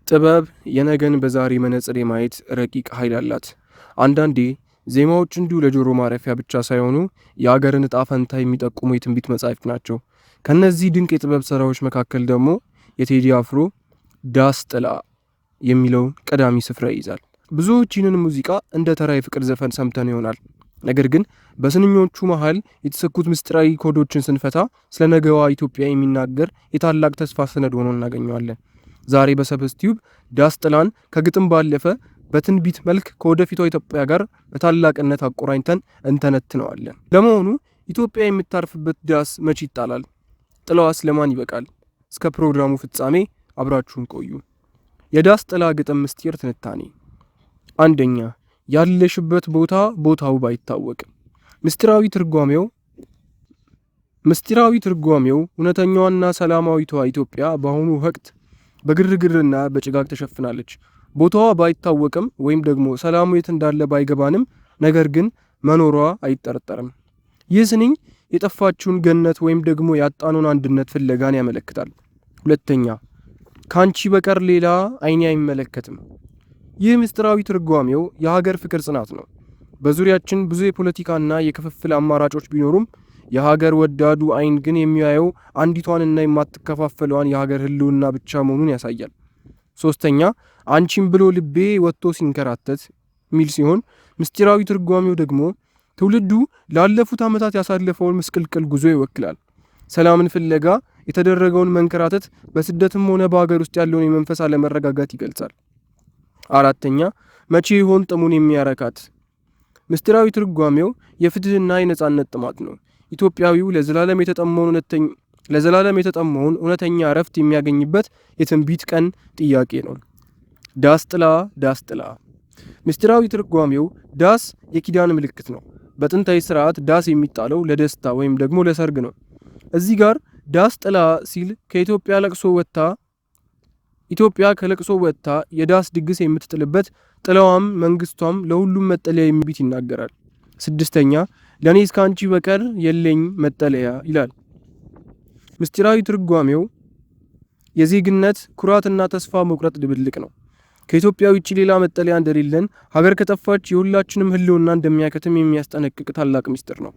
ጥበብ የነገን በዛሬ መነጽር የማየት ረቂቅ ኃይል አላት። አንዳንዴ ዜማዎች እንዲሁ ለጆሮ ማረፊያ ብቻ ሳይሆኑ የአገርን ዕጣ ፈንታ የሚጠቁሙ የትንቢት መጻሕፍት ናቸው። ከነዚህ ድንቅ የጥበብ ሥራዎች መካከል ደግሞ የቴዲ አፍሮ ዳስ ጥላ የሚለው ቀዳሚ ስፍራ ይይዛል። ብዙዎች ይህንን ሙዚቃ እንደ ተራ የፍቅር ዘፈን ሰምተን ይሆናል። ነገር ግን በስንኞቹ መሃል የተሰኩት ምስጢራዊ ኮዶችን ስንፈታ ስለ ነገዋ ኢትዮጵያ የሚናገር የታላቅ ተስፋ ሰነድ ሆኖ እናገኘዋለን። ዛሬ በሰበዝ ቲዩብ ዳስ ጥላን ከግጥም ባለፈ በትንቢት መልክ ከወደፊቷ ኢትዮጵያ ጋር በታላቅነት አቆራኝተን እንተነትነዋለን። ለመሆኑ ኢትዮጵያ የምታርፍበት ዳስ መቼ ይጣላል? ጥላዋስ ለማን ይበቃል? እስከ ፕሮግራሙ ፍጻሜ አብራችሁን ቆዩ። የዳስ ጥላ ግጥም ምስጢር ትንታኔ። አንደኛ፣ ያለሽበት ቦታ ቦታው ባይታወቅ። ምስጢራዊ ትርጓሜው እውነተኛዋና ሰላማዊቷ ኢትዮጵያ በአሁኑ ወቅት በግርግርና በጭጋግ ተሸፍናለች። ቦታዋ ባይታወቅም ወይም ደግሞ ሰላሙ የት እንዳለ ባይገባንም ነገር ግን መኖሯ አይጠረጠርም። ይህ ስንኝ የጠፋችውን ገነት ወይም ደግሞ ያጣነውን አንድነት ፍለጋን ያመለክታል። ሁለተኛ፣ ካንቺ በቀር ሌላ አይኔ አይመለከትም። ይህ ምስጢራዊ ትርጓሜው የሀገር ፍቅር ጽናት ነው። በዙሪያችን ብዙ የፖለቲካና የክፍፍል አማራጮች ቢኖሩም የሀገር ወዳዱ አይን ግን የሚያየው አንዲቷንና የማትከፋፈለዋን የሀገር ህልውና ብቻ መሆኑን ያሳያል። ሶስተኛ፣ አንቺም ብሎ ልቤ ወጥቶ ሲንከራተት ሚል ሲሆን ምስጢራዊ ትርጓሜው ደግሞ ትውልዱ ላለፉት ዓመታት ያሳለፈውን ምስቅልቅል ጉዞ ይወክላል። ሰላምን ፍለጋ የተደረገውን መንከራተት በስደትም ሆነ በሀገር ውስጥ ያለውን የመንፈስ አለመረጋጋት ይገልጻል። አራተኛ፣ መቼ ይሆን ጥሙን የሚያረካት? ምስጢራዊ ትርጓሜው የፍትህና የነጻነት ጥማት ነው። ኢትዮጵያዊው ለዘላለም የተጠማውን እውነተኛ እረፍት የሚያገኝበት የትንቢት ቀን ጥያቄ ነው። ዳስ ጥላ ዳስ ጥላ። ምስጢራዊ ትርጓሜው ዳስ የኪዳን ምልክት ነው። በጥንታዊ ስርዓት ዳስ የሚጣለው ለደስታ ወይም ደግሞ ለሰርግ ነው። እዚህ ጋር ዳስ ጥላ ሲል ኢትዮጵያ ከለቅሶ ወጥታ የዳስ ድግስ የምትጥልበት ጥላዋም መንግስቷም ለሁሉም መጠለያ የሚቢት ይናገራል። ስድስተኛ፣ ለእኔ እስካንቺ በቀር የለኝ መጠለያ ይላል። ምስጢራዊ ትርጓሜው የዜግነት ኩራትና ተስፋ መቁረጥ ድብልቅ ነው። ከኢትዮጵያ ውጭ ሌላ መጠለያ እንደሌለን፣ ሀገር ከጠፋች የሁላችንም ህልውና እንደሚያከትም የሚያስጠነቅቅ ታላቅ ምስጢር ነው።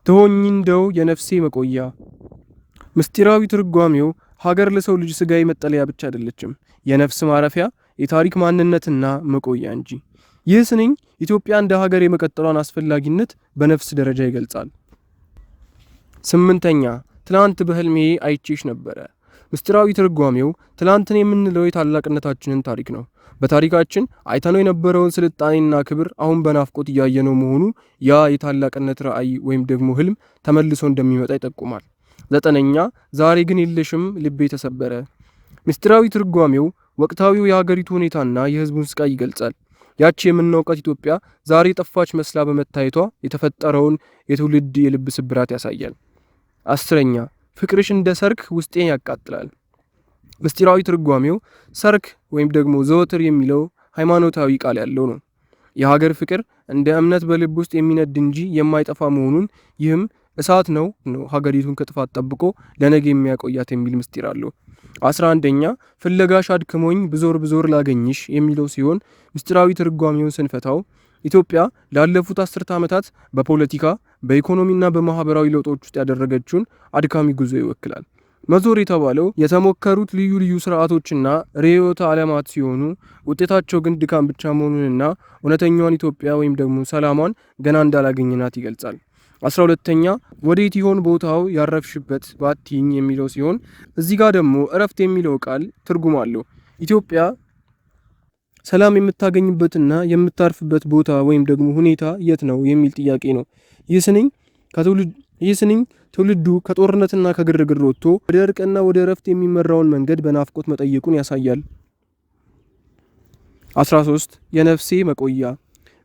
ትሆኝ እንደው የነፍሴ መቆያ። ምስጢራዊ ትርጓሜው ሀገር ለሰው ልጅ ስጋዊ መጠለያ ብቻ አይደለችም፣ የነፍስ ማረፊያ፣ የታሪክ ማንነትና መቆያ እንጂ። ይህ ስንኝ ኢትዮጵያ እንደ ሀገር የመቀጠሏን አስፈላጊነት በነፍስ ደረጃ ይገልጻል። ስምንተኛ፣ ትላንት በህልሜ አይቼሽ ነበረ። ምስጢራዊ ትርጓሜው ትላንትን የምንለው የታላቅነታችንን ታሪክ ነው። በታሪካችን አይተነው የነበረውን ስልጣኔና ክብር አሁን በናፍቆት እያየነው መሆኑ ያ የታላቅነት ራዕይ ወይም ደግሞ ህልም ተመልሶ እንደሚመጣ ይጠቁማል። ዘጠነኛ፣ ዛሬ ግን የለሽም ልቤ ተሰበረ። ምስጢራዊ ትርጓሜው ወቅታዊው የሀገሪቱ ሁኔታና የህዝቡን ስቃይ ይገልጻል። ያቺ የምናውቃት ኢትዮጵያ ዛሬ ጠፋች መስላ በመታየቷ የተፈጠረውን የትውልድ የልብ ስብራት ያሳያል። አስረኛ፣ ፍቅርሽ እንደ ሰርክ ውስጤን ያቃጥላል። ምስጢራዊ ትርጓሜው ሰርክ ወይም ደግሞ ዘወትር የሚለው ሃይማኖታዊ ቃል ያለው ነው። የሀገር ፍቅር እንደ እምነት በልብ ውስጥ የሚነድ እንጂ የማይጠፋ መሆኑን ይህም እሳት ነው ሀገሪቱን ከጥፋት ጠብቆ ለነገ የሚያቆያት የሚል ምስጢር አለው። 11ኛ፣ ፍለጋሽ አድክሞኝ ብዞር ላገኝሽ የሚለው ሲሆን ምስጢራዊ ትርጓሜውን ስንፈታው ኢትዮጵያ ላለፉት 10 ዓመታት በፖለቲካ በኢኮኖሚና በማህበራዊ ለውጦች ውስጥ ያደረገችውን አድካሚ ጉዞ ይወክላል። መዞር የተባለው የተሞከሩት ልዩ ስርዓቶችና ርዕዮተ ዓለማት ሲሆኑ ውጤታቸው ግን ድካም ብቻ መሆኑንና እውነተኛዋን ኢትዮጵያ ወይም ደግሞ ሰላሟን ገና እንዳላገኘናት ይገልጻል። 12ኛ፣ ወዴት ይሆን ቦታው ያረፍሽበት ባቲኝ የሚለው ሲሆን እዚህ ጋር ደግሞ እረፍት የሚለው ቃል ትርጉም አለው። ኢትዮጵያ ሰላም የምታገኝበትና የምታርፍበት ቦታ ወይም ደግሞ ሁኔታ የት ነው የሚል ጥያቄ ነው። ይህ ስንኝ ትውልዱ ከጦርነትና ከግርግር ወጥቶ ወደ እርቅና ወደ እረፍት የሚመራውን መንገድ በናፍቆት መጠየቁን ያሳያል። 13 የነፍሴ መቆያ።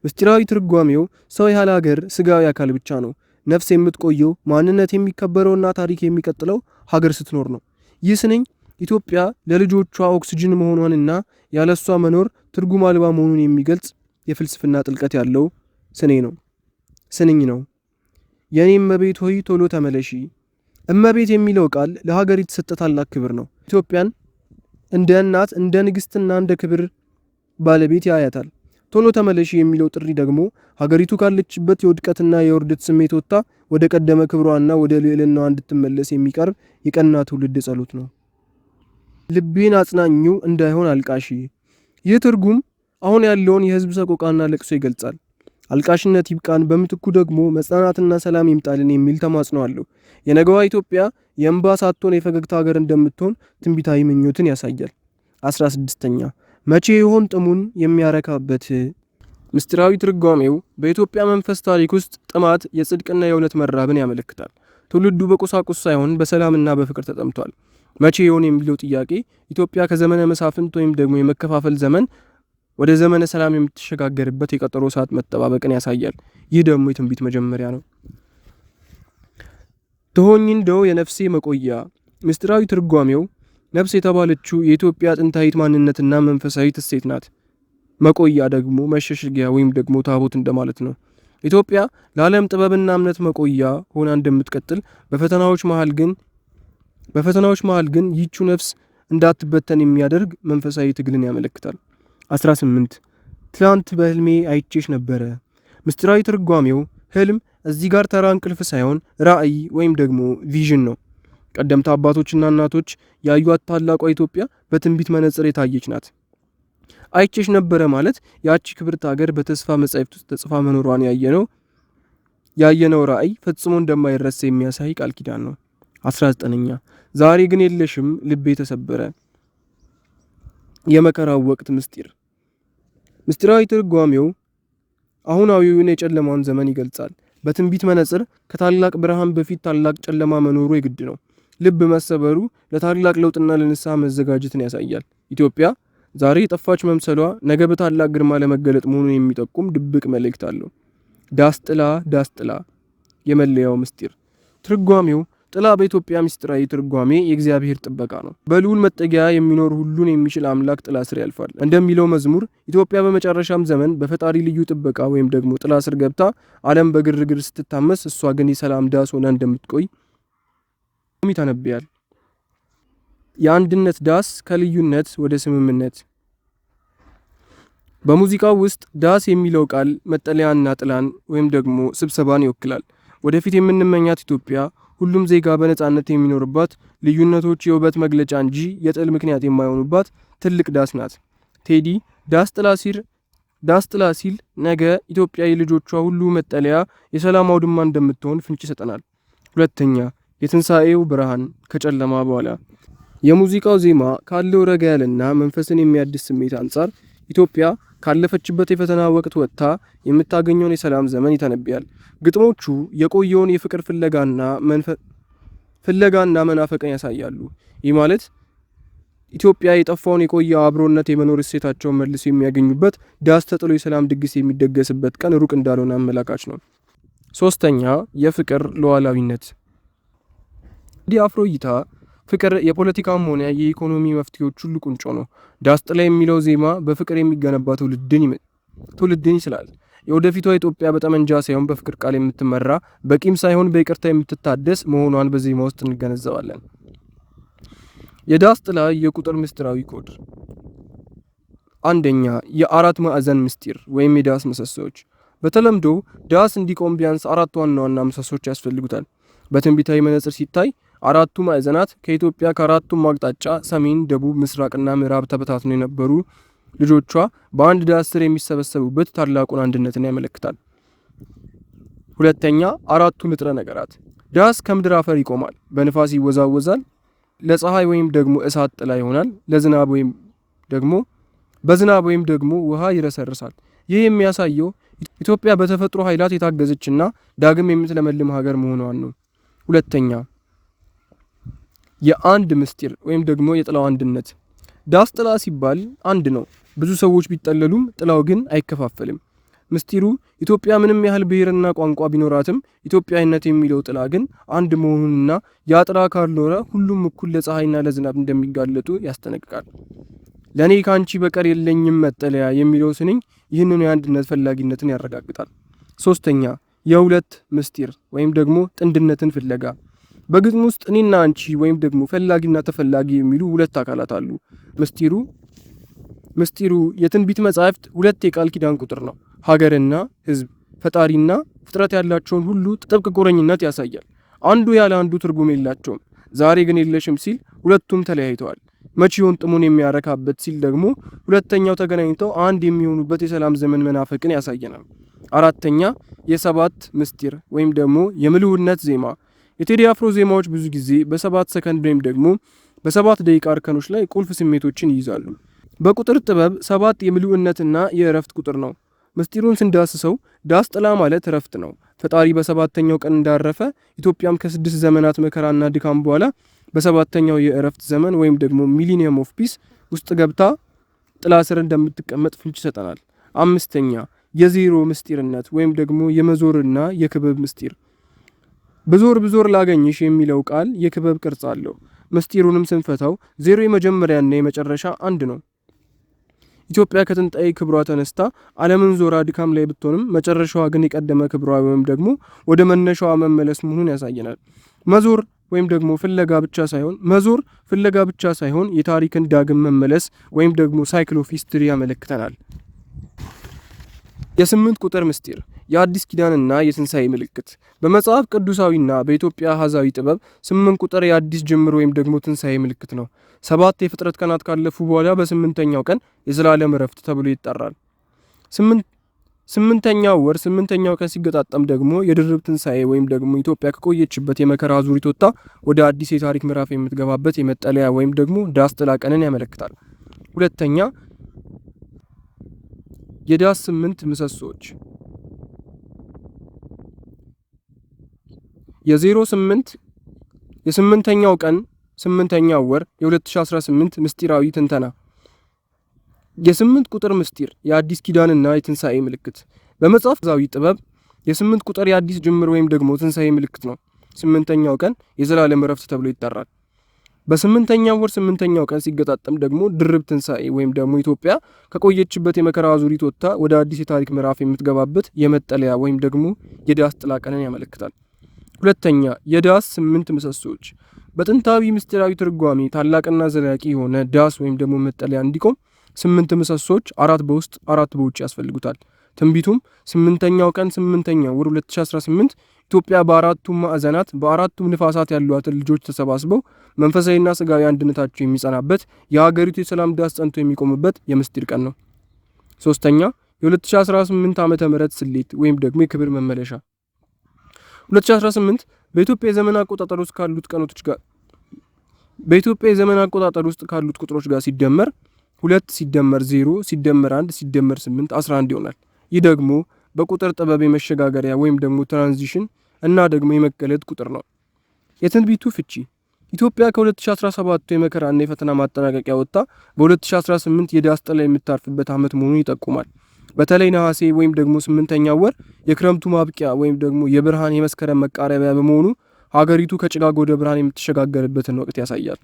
ምስጢራዊ ትርጓሜው ሰው ያለ ሀገር ስጋዊ አካል ብቻ ነው። ነፍስ የምትቆየው ማንነት የሚከበረውና ታሪክ የሚቀጥለው ሀገር ስትኖር ነው። ይህ ስንኝ ኢትዮጵያ ለልጆቿ ኦክሲጅን መሆኗንና ያለሷ መኖር ትርጉም አልባ መሆኑን የሚገልጽ የፍልስፍና ጥልቀት ያለው ስንኝ ነው። የኔ እመቤት ሆይ ቶሎ ተመለሺ። እመቤት የሚለው ቃል ለሀገር የተሰጠ ታላቅ ክብር ነው። ኢትዮጵያን እንደ እናት፣ እንደ ንግስትና እንደ ክብር ባለቤት ያያታል። ቶሎ ተመለሺ የሚለው ጥሪ ደግሞ ሀገሪቱ ካለችበት የውድቀትና የውርደት ስሜት ወጥታ ወደ ቀደመ ክብሯና ወደ ልዕልናዋ እንድትመለስ የሚቀርብ የቀና ትውልድ ጸሎት ነው። ልቤን አጽናኙ እንዳይሆን አልቃሺ። ይህ ትርጉም አሁን ያለውን የህዝብ ሰቆቃና ለቅሶ ይገልጻል። አልቃሽነት ይብቃን፣ በምትኩ ደግሞ መጽናናትና ሰላም ይምጣልን የሚል ተማጽኖ አለው። የነገዋ ኢትዮጵያ የእንባ ሳትሆን የፈገግታ ሀገር እንደምትሆን ትንቢታዊ ምኞትን ያሳያል። 16ኛ መቼ ይሆን ጥሙን የሚያረካበት? ምስጢራዊ ትርጓሜው በኢትዮጵያ መንፈስ ታሪክ ውስጥ ጥማት የጽድቅና የእውነት መራብን ያመለክታል። ትውልዱ በቁሳቁስ ሳይሆን በሰላምና በፍቅር ተጠምቷል። መቼ ይሆን የሚለው ጥያቄ ኢትዮጵያ ከዘመነ መሳፍንት ወይም ደግሞ የመከፋፈል ዘመን ወደ ዘመነ ሰላም የምትሸጋገርበት የቀጠሮ ሰዓት መጠባበቅን ያሳያል። ይህ ደግሞ የትንቢት መጀመሪያ ነው። ትሆኝ እንደው የነፍሴ መቆያ። ምስጢራዊ ትርጓሜው ነፍስ የተባለችው የኢትዮጵያ ጥንታዊት ማንነትና መንፈሳዊ እሴት ናት። መቆያ ደግሞ መሸሸጊያ ወይም ደግሞ ታቦት እንደማለት ነው። ኢትዮጵያ ለዓለም ጥበብና እምነት መቆያ ሆና እንደምትቀጥል በፈተናዎች መሃል ግን ይህቹ ነፍስ እንዳትበተን የሚያደርግ መንፈሳዊ ትግልን ያመለክታል። 18 ትላንት በህልሜ አይቼሽ ነበረ። ምስጢራዊ ትርጓሜው ህልም እዚህ ጋር ተራ እንቅልፍ ሳይሆን ራእይ ወይም ደግሞ ቪዥን ነው። ቀደምት አባቶችና እናቶች ያዩት ታላቋ ኢትዮጵያ በትንቢት መነጽር የታየች ናት። አይቼሽ ነበረ ማለት ያቺ ክብርት ሀገር በተስፋ መጻሕፍት ውስጥ ተጽፋ መኖሯን ያየነው ራእይ ፈጽሞ እንደማይረሳ የሚያሳይ ቃል ኪዳን ነው። 19ኛ ዛሬ ግን የለሽም ልቤ ተሰበረ። የመከራው ወቅት ምስጢር። ምስጢራዊ ትርጓሜው አሁናዊውን የጨለማውን ዘመን ይገልጻል። በትንቢት መነጽር ከታላቅ ብርሃን በፊት ታላቅ ጨለማ መኖሩ የግድ ነው። ልብ መሰበሩ ለታላቅ ለውጥና ለንስሐ መዘጋጀትን ያሳያል። ኢትዮጵያ ዛሬ የጠፋች መምሰሏ ነገ በታላቅ ግርማ ለመገለጥ መሆኑን የሚጠቁም ድብቅ መልእክት አለው። ዳስ ጥላ የመለያው ምስጢር። ትርጓሜው ጥላ በኢትዮጵያ ምስጢራዊ ትርጓሜ የእግዚአብሔር ጥበቃ ነው። በልዑል መጠጊያ የሚኖር ሁሉን የሚችል አምላክ ጥላ ስር ያልፋል እንደሚለው መዝሙር ኢትዮጵያ በመጨረሻም ዘመን በፈጣሪ ልዩ ጥበቃ ወይም ደግሞ ጥላ ስር ገብታ ዓለም በግርግር ስትታመስ እሷ ግን የሰላም ዳስ ሆና እንደምትቆይ ይተነብያል። የአንድነት ዳስ ከልዩነት ወደ ስምምነት። በሙዚቃው ውስጥ ዳስ የሚለው ቃል መጠለያና ጥላን ወይም ደግሞ ስብሰባን ይወክላል። ወደፊት የምንመኛት ኢትዮጵያ ሁሉም ዜጋ በነጻነት የሚኖርባት፣ ልዩነቶች የውበት መግለጫ እንጂ የጥል ምክንያት የማይሆኑባት ትልቅ ዳስ ናት። ቴዲ ዳስ ጥላ ሲል ነገ ኢትዮጵያ የልጆቿ ሁሉ መጠለያ የሰላም አውድማ እንደምትሆን ፍንጭ ይሰጠናል። ሁለተኛ የትንሣኤው ብርሃን ከጨለማ በኋላ። የሙዚቃው ዜማ ካለው ረጋ ያለና መንፈስን የሚያድስ ስሜት አንጻር ኢትዮጵያ ካለፈችበት የፈተና ወቅት ወጥታ የምታገኘውን የሰላም ዘመን ይተነብያል። ግጥሞቹ የቆየውን የፍቅር ፍለጋና መናፈቅን ያሳያሉ። ይህ ማለት ኢትዮጵያ የጠፋውን የቆየ አብሮነት የመኖር እሴታቸውን መልሶ የሚያገኙበት፣ ዳስ ተጥሎ የሰላም ድግስ የሚደገስበት ቀን ሩቅ እንዳልሆነ አመላካች ነው። ሶስተኛ የፍቅር ሉዓላዊነት። ቴዲ አፍሮ እይታ ፍቅር የፖለቲካም ሆነ የኢኮኖሚ መፍትሄዎች ሁሉ ቁንጮ ነው። ዳስ ጥላ የሚለው ዜማ በፍቅር የሚገነባ ትውልድን ይስላል። የወደፊቷ ኢትዮጵያ በጠመንጃ ሳይሆን በፍቅር ቃል የምትመራ፣ በቂም ሳይሆን በይቅርታ የምትታደስ መሆኗን በዜማ ውስጥ እንገነዘባለን። የዳስ ጥላ የቁጥር ምስጢራዊ ኮድ። አንደኛ የአራት ማዕዘን ምስጢር ወይም የዳስ ምሰሶዎች። በተለምዶ ዳስ እንዲቆም ቢያንስ አራት ዋና ዋና ምሰሶች ያስፈልጉታል። በትንቢታዊ መነጽር ሲታይ አራቱ ማዕዘናት ከኢትዮጵያ ከአራቱም አቅጣጫ ሰሜን፣ ደቡብ፣ ምስራቅና ምዕራብ ተበታትነው የነበሩ ልጆቿ በአንድ ዳስ ስር የሚሰበሰቡበት ታላቁን አንድነትን ያመለክታል። ሁለተኛ አራቱ ንጥረ ነገራት። ዳስ ከምድር አፈር ይቆማል፣ በንፋስ ይወዛወዛል፣ ለፀሐይ ወይም ደግሞ እሳት ጥላ ይሆናል፣ በዝናብ ወይም ደግሞ ውሃ ይረሰርሳል። ይህ የሚያሳየው ኢትዮጵያ በተፈጥሮ ኃይላት የታገዘችና ዳግም የምትለመልም ሀገር መሆኗን ነው። ሁለተኛ የአንድ ምስጢር ወይም ደግሞ የጥላው አንድነት። ዳስ ጥላ ሲባል አንድ ነው። ብዙ ሰዎች ቢጠለሉም ጥላው ግን አይከፋፈልም። ምስጢሩ ኢትዮጵያ ምንም ያህል ብሔርና ቋንቋ ቢኖራትም ኢትዮጵያዊነት የሚለው ጥላ ግን አንድ መሆኑንና ያ ጥላ ካልኖረ ሁሉም እኩል ለፀሐይና ለዝናብ እንደሚጋለጡ ያስጠነቅቃል። ለእኔ ከአንቺ በቀር የለኝም መጠለያ የሚለው ስንኝ ይህንኑ የአንድነት ፈላጊነትን ያረጋግጣል። ሶስተኛ የሁለት ምስጢር ወይም ደግሞ ጥንድነትን ፍለጋ። በግጥም ውስጥ እኔና አንቺ ወይም ደግሞ ፈላጊና ተፈላጊ የሚሉ ሁለት አካላት አሉ። ምስጢሩ የትንቢት መጻሕፍት ሁለት የቃል ኪዳን ቁጥር ነው። ሀገርና ሕዝብ፣ ፈጣሪና ፍጥረት ያላቸውን ሁሉ ጥብቅ ቁርኝነት ያሳያል። አንዱ ያለ አንዱ ትርጉም የላቸውም። ዛሬ ግን የለሽም ሲል ሁለቱም ተለያይተዋል። መቼውን ጥሙን የሚያረካበት ሲል ደግሞ ሁለተኛው ተገናኝተው አንድ የሚሆኑበት የሰላም ዘመን መናፈቅን ያሳየናል። አራተኛ የሰባት ምስጢር ወይም ደግሞ የምልውነት ዜማ። የቴዲ አፍሮ ዜማዎች ብዙ ጊዜ በ7 ሰከንድ ወይም ደግሞ በ7 ደቂቃ እርከኖች ላይ ቁልፍ ስሜቶችን ይይዛሉ። በቁጥር ጥበብ 7 የምልውነትና የእረፍት ቁጥር ነው። ምስጢሩን ስንዳስሰው ዳስ ጥላ ማለት እረፍት ነው። ፈጣሪ በሰባተኛው ቀን እንዳረፈ ኢትዮጵያም ከ6 ዘመናት መከራና ድካም በኋላ በሰባተኛው የእረፍት ዘመን ወይም ደግሞ ሚሊኒየም ኦፍ ፒስ ውስጥ ገብታ ጥላ ስር እንደምትቀመጥ ፍንጭ ይሰጠናል። አምስተኛ የዜሮ ምስጢርነት ወይም ደግሞ የመዞርና የክበብ ምስጢር። ብዞር ላገኝሽ የሚለው ቃል የክበብ ቅርጽ አለው። ምስጢሩንም ስንፈታው ዜሮ የመጀመሪያና የመጨረሻ አንድ ነው። ኢትዮጵያ ከጥንታዊ ክብሯ ተነስታ ዓለምን ዞራ ድካም ላይ ብትሆንም መጨረሻዋ ግን የቀደመ ክብሯ ወይም ደግሞ ወደ መነሻዋ መመለስ መሆኑን ያሳየናል። መዞር ፍለጋ ብቻ ሳይሆን የታሪክን ዳግም መመለስ ወይም ደግሞ ሳይክል ኦፍ ሂስትሪ ያመለክተናል። የ8 ቁጥር ምስጢር የአዲስ ኪዳንና የትንሣኤ ምልክት። በመጽሐፍ ቅዱሳዊና በኢትዮጵያ አሃዛዊ ጥበብ 8 ቁጥር የአዲስ ጅምር ወይም ደግሞ ትንሣኤ ምልክት ነው። 7 የፍጥረት ቀናት ካለፉ በኋላ በ8ኛው ቀን የዘላለም እረፍት ተብሎ ይጠራል። 8ኛው ወር 8ኛው ቀን ሲገጣጠም ደግሞ የድርብ ትንሣኤ ወይም ደግሞ ኢትዮጵያ ከቆየችበት የመከራ አዙሪት ወጥታ ወደ አዲስ የታሪክ ምዕራፍ የምትገባበት የመጠለያ ወይም ደግሞ ዳስ ጥላ ቀንን ያመለክታል። ሁለተኛ የዳስ 8 ምሰሶች። የ08 የ8ኛው ቀን 8ኛው ወር የ2018 ምስጢራዊ ትንተና። የ8 ቁጥር ምስጢር የአዲስ ኪዳንና የትንሣኤ ምልክት። በመጽሐፍ ቅዱሳዊ ጥበብ የ8 ቁጥር የአዲስ ጅምር ወይም ደግሞ ትንሣኤ ምልክት ነው። 8ኛው ቀን የዘላለም እረፍት ተብሎ ይጠራል። በ8ኛው ወር 8ኛው ቀን ሲገጣጠም ደግሞ ድርብ ትንሣኤ ወይም ደግሞ ኢትዮጵያ ከቆየችበት የመከራ አዙሪት ወጥታ ወደ አዲስ የታሪክ ምዕራፍ የምትገባበት የመጠለያ ወይም ደግሞ የዳስ ጥላ ቀንን ያመለክታል። ሁለተኛ የዳስ 8 ምሰሶች። በጥንታዊ ምስጢራዊ ትርጓሜ ታላቅና ዘላቂ የሆነ ዳስ ወይም ደግሞ መጠለያ እንዲቆም 8 ምሰሶች 4 በውስጥ 4 በውጭ ያስፈልጉታል። ትንቢቱም 8ኛው ቀን 8ኛው ወር 2018 ኢትዮጵያ በአራቱም ማዕዘናት በአራቱም ንፋሳት ያሏትን ልጆች ተሰባስበው መንፈሳዊና ስጋዊ አንድነታቸው የሚጸናበት የሀገሪቱ የሰላም ዳስ ጸንቶ የሚቆምበት የምስጢር ቀን ነው። ሶስተኛ የ2018 ዓመተ ምህረት ስሌት ወይም ደግሞ የክብር መመለሻ። 2018 በኢትዮጵያ የዘመን አቆጣጠር ውስጥ ካሉት ቁጥሮች ጋር ሲደመር 2 ሲደመር 0 ሲደመር 1 ሲደመር 8 11 ይሆናል። ይህ ደግሞ በቁጥር ጥበብ የመሸጋገሪያ ወይም ደግሞ ትራንዚሽን እና ደግሞ የመገለጥ ቁጥር ነው። የትንቢቱ ፍቺ ኢትዮጵያ ከ2017 የመከራና የፈተና ማጠናቀቂያ ወጥታ በ2018 የዳስ ጥላ የምታርፍበት ዓመት መሆኑን ይጠቁማል። በተለይ ነሐሴ ወይም ደግሞ 8ኛው ወር የክረምቱ ማብቂያ ወይም ደግሞ የብርሃን የመስከረም መቃረቢያ በመሆኑ ሀገሪቱ ከጭጋግ ወደ ብርሃን የምትሸጋገርበትን ወቅት ያሳያል።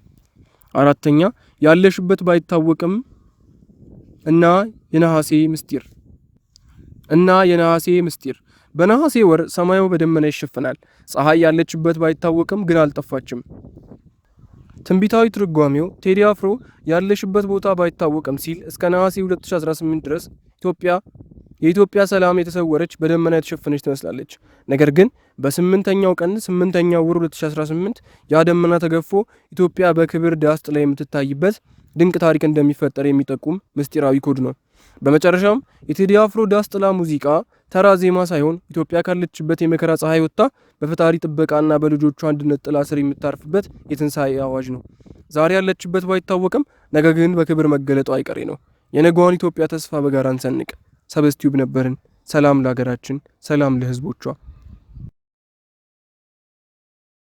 አራተኛ ያለሽበት ባይታወቅም እና የነሐሴ ምስጢር። በነሐሴ ወር ሰማዩ በደመና ይሸፈናል። ፀሐይ ያለችበት ባይታወቅም ግን አልጠፋችም። ትንቢታዊ ትርጓሜው ቴዲ አፍሮ ያለሽበት ቦታ ባይታወቅም ሲል እስከ ነሐሴ 2018 ድረስ የኢትዮጵያ ሰላም የተሰወረች በደመና የተሸፈነች ትመስላለች። ነገር ግን በ8ኛው ቀን 8ኛው ወር 2018 ያ ደመና ተገፎ ኢትዮጵያ በክብር ዳስ ጥላ የምትታይበት ድንቅ ታሪክ እንደሚፈጠር የሚጠቁም ምስጢራዊ ኮድ ነው። በመጨረሻም የቴዲ አፍሮ ዳስ ጥላ ሙዚቃ ተራ ዜማ ሳይሆን ኢትዮጵያ ካለችበት የመከራ ፀሐይ ወጥታ በፈጣሪ ጥበቃና በልጆቿ አንድነት ጥላ ስር የምታርፍበት የትንሣኤ አዋጅ ነው። ዛሬ ያለችበት ባይታወቅም ነገ ግን በክብር መገለጧ አይቀሬ ነው። የነገዋን ኢትዮጵያ ተስፋ በጋራ እንሰንቅ። ሰበስቲዩብ ነበርን። ሰላም ለሀገራችን፣ ሰላም ለሕዝቦቿ።